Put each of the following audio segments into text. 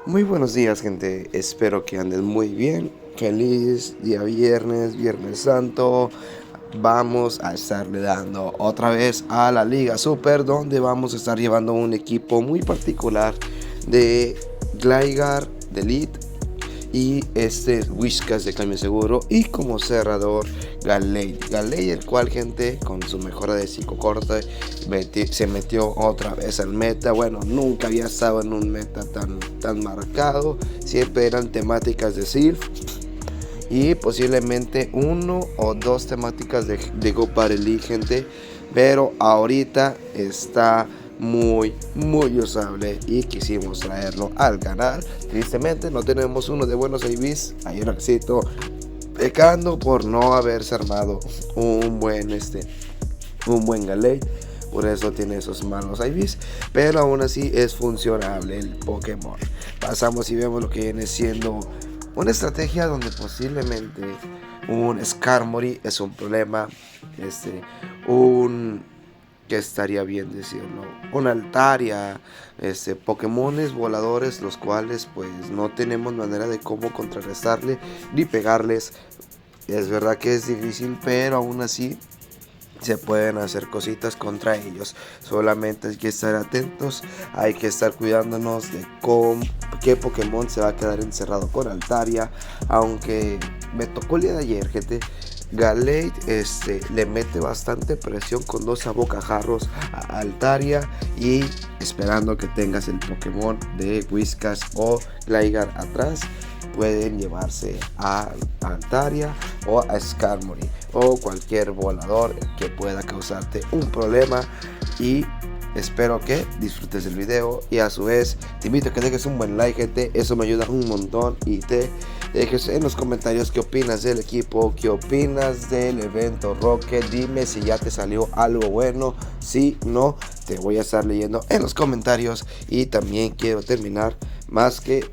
Muy buenos días, gente. Espero que anden muy bien. Feliz día viernes, Viernes Santo. Vamos a estarle dando otra vez a la Liga Super, donde vamos a estar llevando un equipo muy particular de Gligar, de Elite y este es Whiskas de cambio seguro y como cerrador Galley, el cual, gente, con su mejora de psicocorte se metió otra vez al meta. Bueno, nunca había estado en un meta tan marcado, siempre eran temáticas de Sylph y posiblemente uno o dos temáticas de Go Party, gente, pero ahorita está muy usable y quisimos traerlo al canal. Tristemente no tenemos uno de buenos IVs, hay un éxito pecando por no haberse armado un buen Galate. Por eso tiene esos malos IVs, pero aún así es funcionable el Pokémon. Pasamos y vemos lo que viene siendo una estrategia donde posiblemente un Skarmory es un problema, un que estaría bien decirlo, una Altaria, Pokémones voladores, los cuales pues no tenemos manera de cómo contrarrestarle ni pegarles. Es verdad que es difícil, pero aún así se pueden hacer cositas contra ellos. Solamente hay que estar atentos, hay que estar cuidándonos de qué Pokémon se va a quedar encerrado con Altaria. Aunque me tocó el día de ayer, gente, Galate le mete bastante presión con dos abocajarros a Altaria y esperando que tengas el Pokémon de Whiskas o Gligar atrás, pueden llevarse a Altaria o a Skarmory o cualquier volador que pueda causarte un problema. Y espero que disfrutes del video y a su vez te invito a que dejes un buen like, gente, eso me ayuda un montón, y te dejes en los comentarios qué opinas del equipo, qué opinas del evento Rocket. Dime si ya te salió algo bueno, si no, te voy a estar leyendo en los comentarios. Y también quiero terminar más que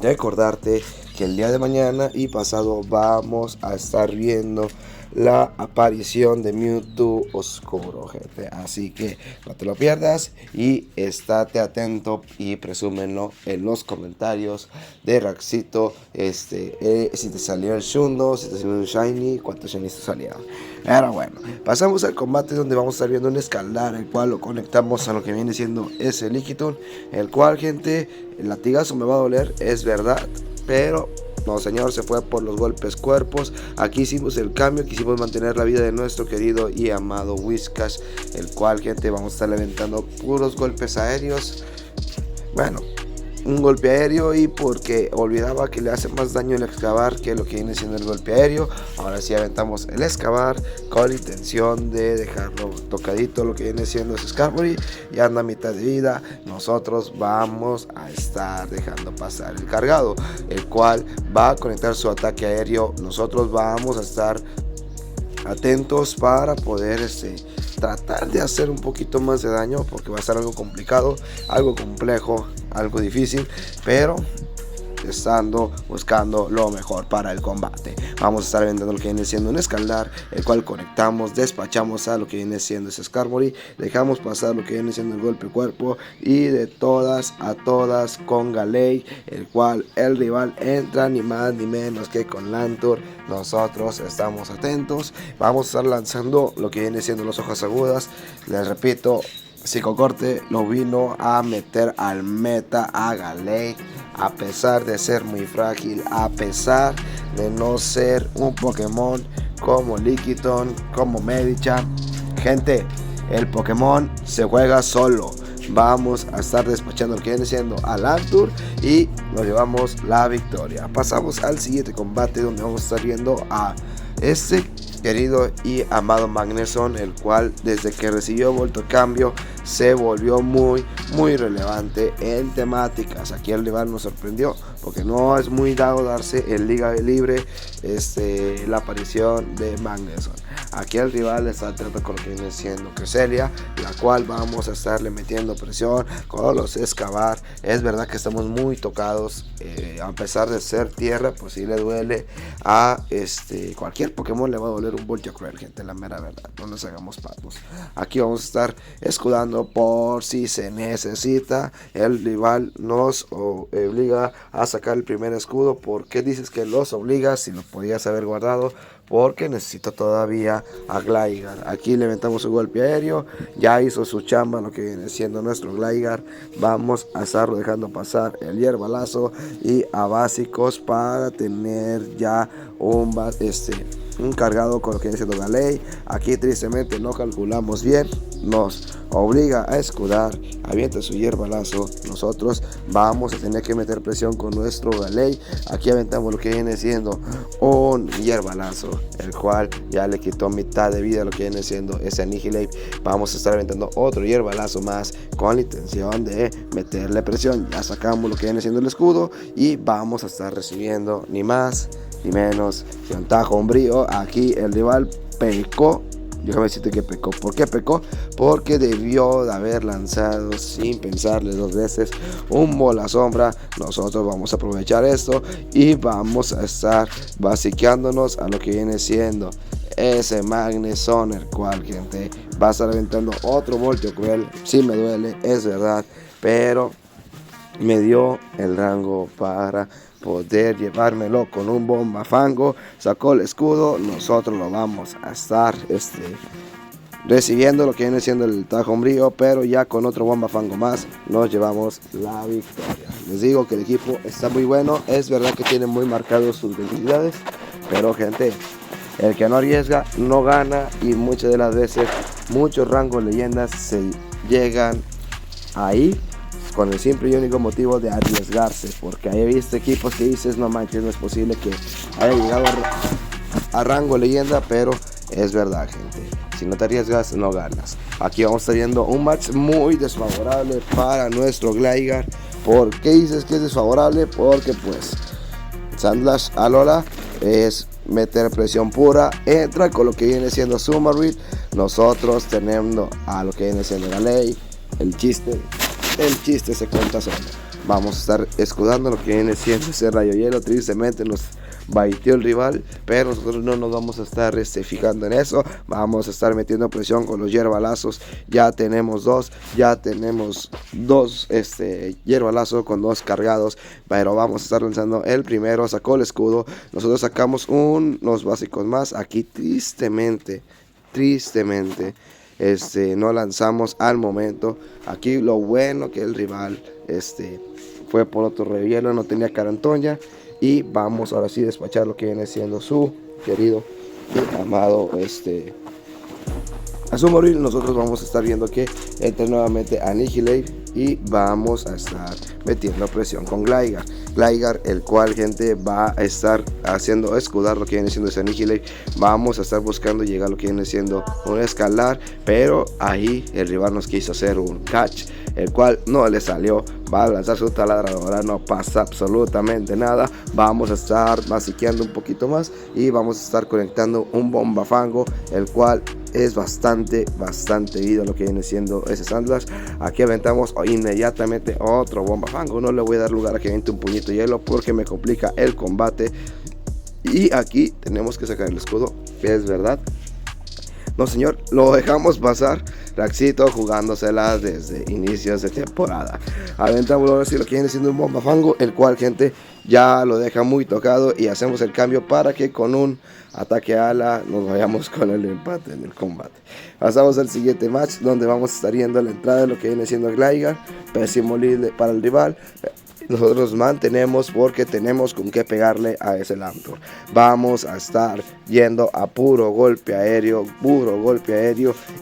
recordarte que el día de mañana y pasado vamos a estar viendo la aparición de Mewtwo Oscuro, gente. Así que no te lo pierdas y estate atento y presúmenlo en los comentarios de Raxito. Si te salió el Shundo, si te salió el Shiny, cuántos Shinies te salieron. Pero bueno, pasamos al combate donde vamos a estar viendo un escalar, el cual lo conectamos a lo que viene siendo ese Lickitung, el cual, gente, el latigazo me va a doler, es verdad, pero no, señor, se fue por los golpes cuerpos. Aquí hicimos el cambio, quisimos mantener la vida de nuestro querido y amado Whiskas, el cual, gente, vamos a estar levantando puros golpes aéreos. Bueno, un golpe aéreo, y porque olvidaba que le hace más daño el excavar que lo que viene siendo el golpe aéreo. Ahora sí aventamos el excavar con la intención de dejarlo tocadito lo que viene siendo ese Skarmory, y anda a mitad de vida. Nosotros vamos a estar dejando pasar el cargado, el cual va a conectar su ataque aéreo. Nosotros vamos a estar atentos para poder tratar de hacer un poquito más de daño, porque va a ser algo complicado, algo complejo, algo difícil, pero estando buscando lo mejor para el combate. Vamos a estar vendiendo lo que viene siendo un escalar, el cual conectamos, despachamos a lo que viene siendo ese Skarmory, dejamos pasar lo que viene siendo el golpe cuerpo, y de todas a todas con Galei, el cual el rival entra ni más ni menos que con Lantur. Nosotros estamos atentos, vamos a estar lanzando lo que viene siendo las hojas agudas. Les repito, Psicocorte lo vino a meter al meta a Galei, a pesar de ser muy frágil, a pesar de no ser un Pokémon como Lickitung, como Medicham. Gente, el Pokémon se juega solo. Vamos a estar despachando lo que viene siendo a Lantur y nos llevamos la victoria. Pasamos al siguiente combate, donde vamos a estar viendo a este querido y amado Magneson, el cual desde que recibió Volto Cambio se volvió muy relevante en temáticas. Aquí el rival nos sorprendió, porque no es muy dado darse en Liga Libre la aparición de Magneson. Aquí el rival está tratando con lo que viene siendo Cresselia, la cual vamos a estarle metiendo presión con los excavar. Es verdad que estamos muy tocados, a pesar de ser tierra, pues sí le duele a cualquier Pokémon, le va a doler un Voltio Cruel, gente, la mera verdad, no nos hagamos patos. Aquí vamos a estar escudando pero por si se necesita, el rival nos obliga a sacar el primer escudo. ¿Por qué dices que los obliga si lo podías haber guardado? Porque necesito todavía a Gligar. Aquí le inventamos un golpe aéreo. Ya hizo su chamba lo que viene siendo nuestro Gligar. Vamos a estarlo dejando pasar el hierbalazo y a básicos para tener ya un cargado con lo que viene siendo Galei. Aquí tristemente no calculamos bien. Nos obliga a escudar. Avienta su hierbalazo. Nosotros vamos a tener que meter presión con nuestro Galei. Aquí aventamos lo que viene siendo un hierbalazo, el cual ya le quitó mitad de vida a lo que viene siendo ese Annihilate. Vamos a estar aventando otro hierbalazo más con la intención de meterle presión. Ya sacamos lo que viene siendo el escudo y vamos a estar recibiendo ni más ni menos que un tajo umbrío. Aquí el rival pecó. Déjame decirte que pecó. ¿Por qué pecó? Porque debió de haber lanzado sin pensarle dos veces un bola sombra. Nosotros vamos a aprovechar esto y vamos a estar basiqueándonos a lo que viene siendo ese Magneson, el cual, gente, va a estar aventando otro voltio cruel. Sí me duele, es verdad, pero me dio el rango para poder llevármelo con un bomba fango. Sacó el escudo. Nosotros lo vamos a estar recibiendo lo que viene siendo el tajo umbrío, pero ya con otro bomba fango más nos llevamos la victoria. Les digo que el equipo está muy bueno. Es verdad que tiene muy marcados sus debilidades, pero, gente, el que no arriesga no gana. Y muchas de las veces muchos rangos leyendas se llegan ahí con el simple y único motivo de arriesgarse, porque he visto equipos que dices, no manches, no es posible que haya llegado a rango leyenda, pero es verdad, gente, si no te arriesgas no ganas. Aquí vamos a estar viendo un match muy desfavorable para nuestro Gligar. ¿Por qué dices que es desfavorable? Porque pues Sandslash Alola es meter presión pura, entra con lo que viene siendo Summerwheel, nosotros teniendo a lo que viene siendo Galei. El chiste se cuenta solo. Vamos a estar escudando lo que viene siendo ese rayo hielo. Tristemente nos baiteó el rival, pero nosotros no nos vamos a estar fijando en eso. Vamos a estar metiendo presión con los hierbalazos. Ya tenemos dos hierbalazos con dos cargados, pero vamos a estar lanzando el primero. Sacó el escudo, nosotros sacamos unos básicos más. Aquí tristemente no lanzamos al momento. Aquí lo bueno que el rival fue por otro rehielo, no tenía Carantoña. Y vamos ahora sí a despachar lo que viene siendo su querido y amado Azumarill. Nosotros vamos a estar viendo que entra nuevamente Annihilate y vamos a estar metiendo presión con Gligar, el cual, gente, va a estar haciendo escudar lo que viene siendo ese Annihilate. Vamos a estar buscando llegar a lo que viene siendo un escalar, pero ahí el rival nos quiso hacer un catch, el cual no le salió. Va a lanzar su taladradora, no pasa absolutamente nada. Vamos a estar masiqueando un poquito más y vamos a estar conectando un bomba fango, el cual es bastante vida lo que viene siendo ese Sandslash. Aquí aventamos inmediatamente otro bomba fango. No le voy a dar lugar a que aviente un puñito de hielo porque me complica el combate. Y aquí tenemos que sacar el escudo, es verdad. No, señor, lo dejamos pasar. Raxito jugándosela desde inicios de temporada. Aventamos ahora sí lo que viene siendo un bomba fango, el cual, gente, ya lo deja muy tocado. Y hacemos el cambio para que con un ataque ala nos vayamos con el empate en el combate. Pasamos al siguiente match, donde vamos a estar yendo a la entrada de lo que viene siendo Gligar. Pésimo lead para el rival. Nosotros mantenemos porque tenemos con qué pegarle a ese Lantur. Vamos a estar yendo a puro golpe aéreo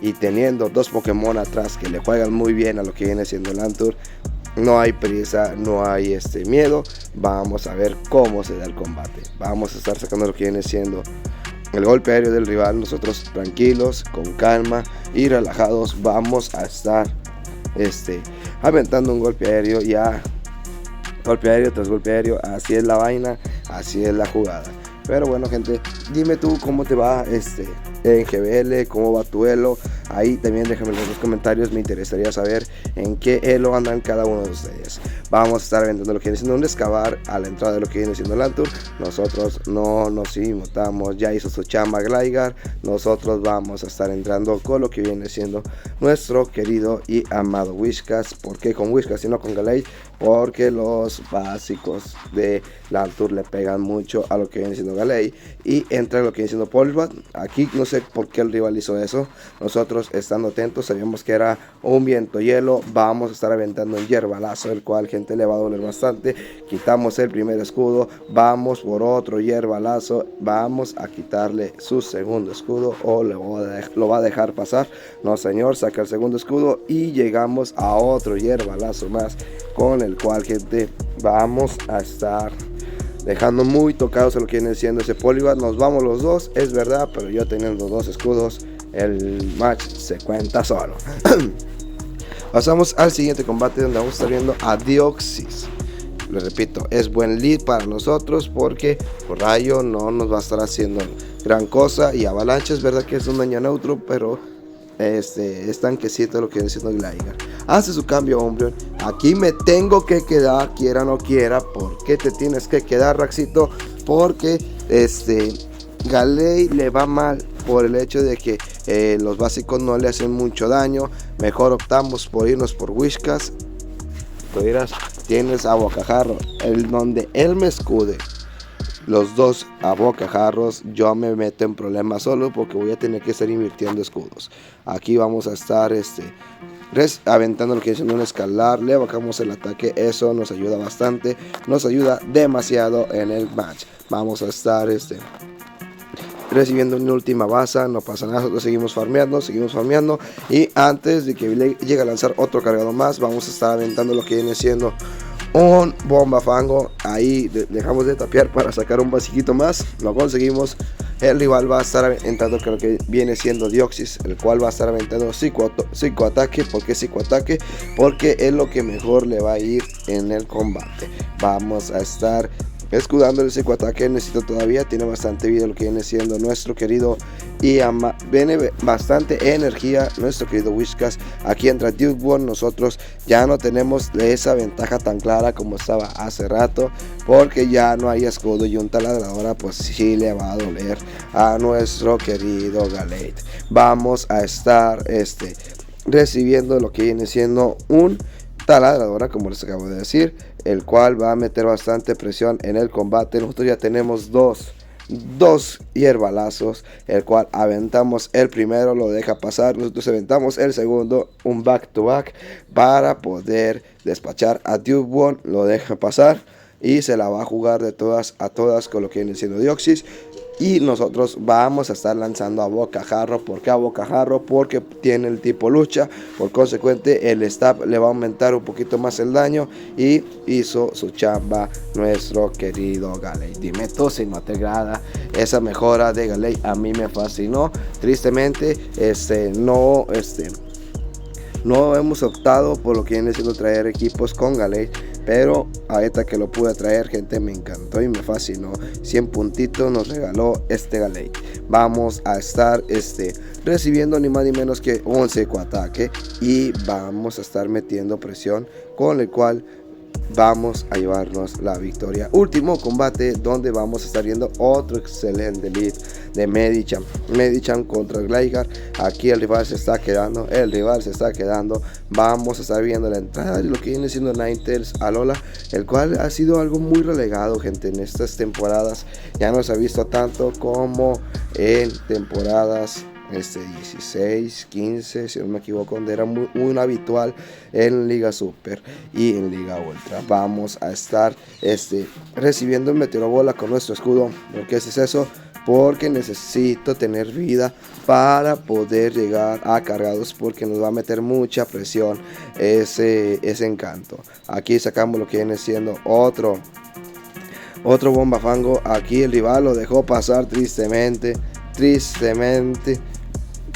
y teniendo dos Pokémon atrás que le juegan muy bien a lo que viene siendo el Lantur. No hay prisa, no hay miedo. Vamos a ver cómo se da el combate. Vamos a estar sacando lo que viene siendo el golpe aéreo del rival. Nosotros tranquilos, con calma y relajados vamos a estar aventando un golpe aéreo ya. Golpe aéreo tras golpe aéreo, así es la vaina, así es la jugada. Pero bueno, gente, dime tú cómo te va en GBL, cómo va tu elo. Ahí también déjenme en los comentarios, me interesaría saber en qué elo andan cada uno de ustedes. Vamos a estar vendiendo lo que viene siendo un excavar a la entrada de lo que viene siendo el Altur. Nosotros no nos inmutamos, ya hizo su chamba Gligar. Nosotros vamos a estar entrando con lo que viene siendo nuestro querido y amado Whiscash. ¿Por qué con Whiscash y no con Gallade? Porque los básicos de la Altur le pegan mucho a lo que viene siendo Gallade y entra lo que viene siendo Poliwrath. Aquí no sé por qué el rival hizo eso. Nosotros estando atentos sabíamos que era un viento hielo. Vamos a estar aventando un hierbalazo, el cual gente le va a doler bastante. Quitamos el primer escudo, vamos por otro hierbalazo, vamos a quitarle su segundo escudo o lo va a dejar pasar. No señor, saca el segundo escudo y llegamos a otro hierbalazo más, con el cual gente vamos a estar dejando muy tocados a lo que viene siendo ese Poliwrath. Nos vamos los dos, es verdad, pero yo teniendo dos escudos el match se cuenta solo. Pasamos al siguiente combate, donde vamos a estar viendo a Deoxys. Les repito, es buen lead para nosotros porque por rayo no nos va a estar haciendo gran cosa, y avalancha es verdad que es un daño neutro, pero es tanquecito lo que viene siendo Gligar. Hace su cambio Umbreon. Aquí me tengo que quedar, quiera o no quiera. ¿Por qué te tienes que quedar, Raxito? Porque Gallade le va mal por el hecho de que los básicos no le hacen mucho daño. Mejor optamos por irnos por Whiscash. Tú dirás, tienes a Bocajarro, donde él me escude los dos a bocajarros, yo me meto en problemas solo porque voy a tener que estar invirtiendo escudos. Aquí vamos a estar aventando lo que es un escalar, le bajamos el ataque, eso nos ayuda bastante, nos ayuda demasiado en el match. Vamos a estar recibiendo una última baza, no pasa nada, nosotros seguimos farmeando, y antes de que llegue a lanzar otro cargado más, vamos a estar aventando lo que viene siendo un bomba fango. Ahí dejamos de tapear para sacar un basiquito más, lo conseguimos. El rival va a estar entrando con lo que viene siendo Deoxys, el cual va a estar aventando psicoataque. ¿Por qué psicoataque? Porque es lo que mejor le va a ir en el combate. Vamos a estar escudando el psicoataque. Necesito todavía, tiene bastante vida lo que viene siendo nuestro querido y viene bastante energía nuestro querido Whiscash. Aquí entra Duke. Nosotros ya no tenemos esa ventaja tan clara como estaba hace rato, porque ya no hay escudo, y un taladradora pues sí le va a doler a nuestro querido Gallade. Vamos a estar recibiendo lo que viene siendo un taladradora, como les acabo de decir, el cual va a meter bastante presión en el combate. Nosotros ya tenemos dos hierbalazos, el cual aventamos el primero, lo deja pasar, nosotros aventamos el segundo, un back to back para poder despachar a Duke. Lo deja pasar y se la va a jugar de todas a todas con lo que viene siendo Deoxys. Y nosotros vamos a estar lanzando a Bocajarro. ¿Por qué a Bocajarro? Porque tiene el tipo lucha. Por consecuente, el stab le va a aumentar un poquito más el daño. Y hizo su chamba nuestro querido Gallade. Dime tú si no te agrada esa mejora de Gallade. A mí me fascinó. Tristemente, no hemos optado por lo que viene siendo traer equipos con Gallade, pero ahorita que lo pude traer, gente, me encantó y me fascinó. 100 puntitos nos regaló Gallade. Vamos a estar recibiendo ni más ni menos que un psicoataque, y vamos a estar metiendo presión, con el cual vamos a llevarnos la victoria. Último combate, donde vamos a estar viendo otro excelente lead de Medicham contra Gligar. Aquí el rival se está quedando, vamos a estar viendo la entrada de lo que viene siendo Ninetales a Lola, el cual ha sido algo muy relegado, gente, en estas temporadas. Ya no se ha visto tanto como en temporadas 16, 15, si no me equivoco, donde era muy habitual en Liga Super y en Liga Ultra. Vamos a estar recibiendo el Meteoro Bola con nuestro escudo. ¿Por qué es eso? Porque necesito tener vida para poder llegar a cargados, porque nos va a meter mucha presión ese encanto. Aquí sacamos lo que viene siendo otro bomba fango. Aquí el rival lo dejó pasar tristemente,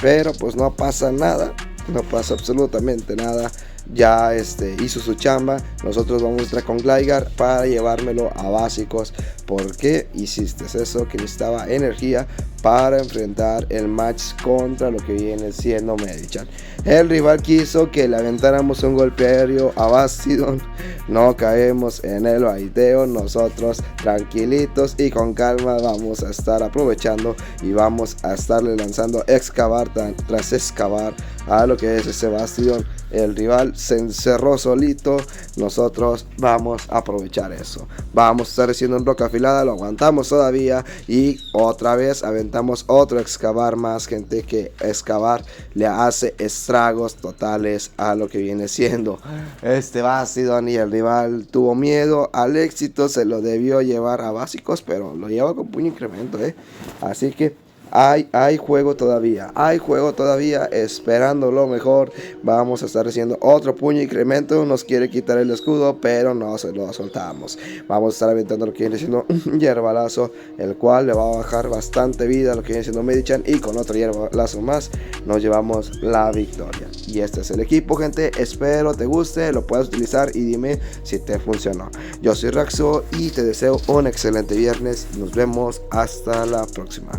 pero pues no pasa nada, no pasa absolutamente nada. ya hizo su chamba. Nosotros vamos a entrar con Gligar para llevármelo a básicos. ¿Por qué hiciste eso? Que necesitaba energía para enfrentar el match contra lo que viene siendo Medicham. El rival quiso que le aventáramos un golpe aéreo a Bastiodon. No caemos en el baiteo. Nosotros tranquilitos y con calma vamos a estar aprovechando y vamos a estarle lanzando excavar tras excavar a lo que es ese Bastiodon. El rival se encerró solito. Nosotros vamos a aprovechar eso. Vamos a estar haciendo un roca afilada. Lo aguantamos todavía. Y otra vez aventamos otro excavar más, gente. Que excavar le hace estragos totales a lo que viene siendo este Bastiodon. Y el rival tuvo miedo al éxito. Se lo debió llevar a básicos, pero lo lleva con puño incremento, Así que hay juego todavía, esperando lo mejor. Vamos a estar haciendo otro puño incremento. Nos quiere quitar el escudo, pero no se lo soltamos. Vamos a estar aventando lo que viene siendo un hierbalazo, el cual le va a bajar bastante vida a lo que viene siendo Medicham. Y con otro hierbalazo más nos llevamos la victoria. Y este es el equipo, gente. Espero te guste, lo puedas utilizar y dime si te funcionó. Yo soy Raxo y te deseo un excelente viernes. Nos vemos hasta la próxima.